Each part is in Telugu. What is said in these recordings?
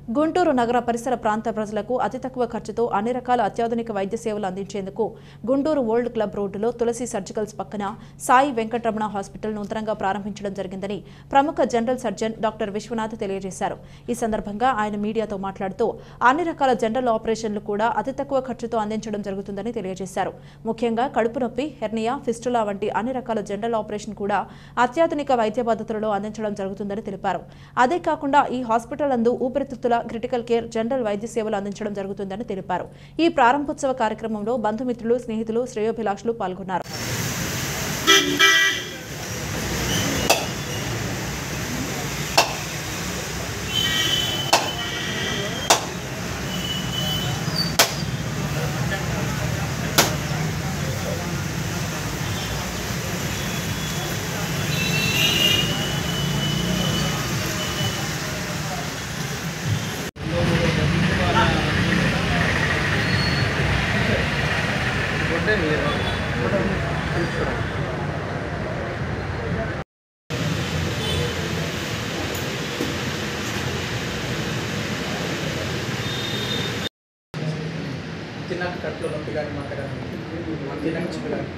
గుంటూరు నగర పరిసర ప్రాంత ప్రజలకు అతి తక్కువ ఖర్చుతో అన్ని రకాల అత్యాధునిక వైద్య సేవలు అందించేందుకు గుంటూరు ఓల్డ్ క్లబ్ రోడ్డులో తులసి సర్జికల్స్ పక్కన సాయి వెంకటరమణ హాస్పిటల్ నూతనంగా ప్రారంభించడం జరిగిందని ప్రముఖ జనరల్ సర్జన్ డాక్టర్ విశ్వనాథ్ తెలియజేశారు. ఈ సందర్భంగా ఆయన మీడియాతో మాట్లాడుతూ అన్ని రకాల జనరల్ ఆపరేషన్లు కూడా అతి తక్కువ ఖర్చుతో అందించడం జరుగుతుందని తెలియజేశారు. ముఖ్యంగా కడుపు నొప్పి, హెర్నియా, ఫిస్టులా వంటి అన్ని రకాల జనరల్ ఆపరేషన్ కూడా అత్యాధునిక వైద్య పద్ధతులలో అందించడం జరుగుతుందని తెలిపారు. అదే కాకుండా ఈ హాస్పిటల్ నందు ఊపిరితిత్తుల క్రిటికల్ కేర్, జనరల్ వైద్య సేవలు అందించడం జరుగుతుందని తెలిపారు. ఈ ప్రారంభోత్సవ కార్యక్రమంలో బంధుమిత్రులు, స్నేహితులు, శ్రేయోభిలాషులు పాల్గొన్నారు. తిన్నాక కట్లో నొప్పి కానీ మాట కానీ తిన్నాక చిన్న కానీ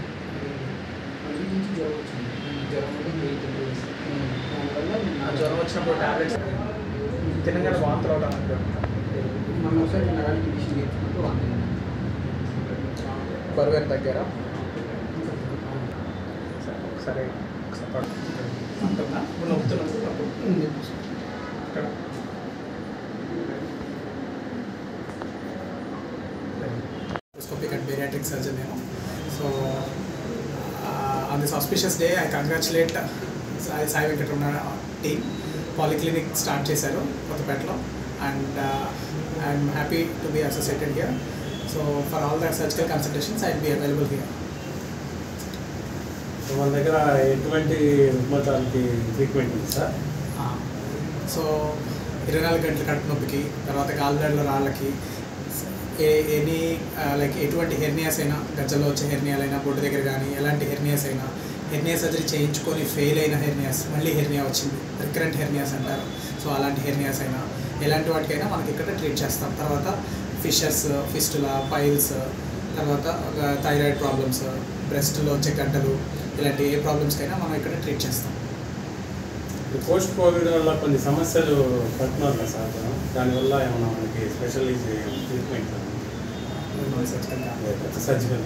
జ్వరం వచ్చినప్పుడు టాబ్లెట్స్ తినగానే వాంతులు అవడం మనం ఒకసారి నరానికి డిసిషన్ చేస్తున్నట్టు వాంతి బరువు ఎంత తగ్గారా? సరే ఒకసారి అంటున్నా నొప్పుతున్నప్పుడు ఇక్కడ endoscopic and bariatric surgeon. So on this auspicious day, I congratulate Sai Venkatramana team. Polyclinic start chesaru Kottapetlo, and I'm happy to be associated here. So for all the surgical consultations, I'll be available here. So మన దగ్గర ఎటువంటి రుగ్మతలకి ట్రీట్మెంట్ ఉంది సార్? సో 24 గంటల కడుపు నొప్పికి, తర్వాత గాల్ బ్లాడర్లో రాళ్ళకి, ఎనీ లైక్ ఎటువంటి హెర్నియాస్ అయినా, గజ్జల్లో వచ్చే హెర్నియాలైనా, బొడ్డు దగ్గర కానీ ఎలాంటి హెర్నియాస్ అయినా, హెర్నియా సర్జరీ చేయించుకొని ఫెయిల్ అయిన హెర్నియాస్, మళ్ళీ హెర్నియా వచ్చింది, రికరెంట్ హెర్నియాస్ అంటారు. సో అలాంటి హెర్నియాస్ అయినా, ఎలాంటి వాటికైనా మనకి ఇక్కడ ట్రీట్ చేస్తాం. తర్వాత ఫిషర్స్, ఫిస్టులా, పైల్స్, తర్వాత థైరాయిడ్ ప్రాబ్లమ్స్, బ్రెస్ట్లో వచ్చే గడ్డలు, ఇలాంటి ఏ ప్రాబ్లమ్స్కైనా మనం ఇక్కడ ట్రీట్ చేస్తాం. పోస్ట్ కోవిడ్ వల్ల కొన్ని సమస్యలు పడుతున్నారు కదా సార్, దానివల్ల ఏమన్నా మనకి స్పెషల్ ట్రీట్మెంట్ సర్జికల్ సర్జికల్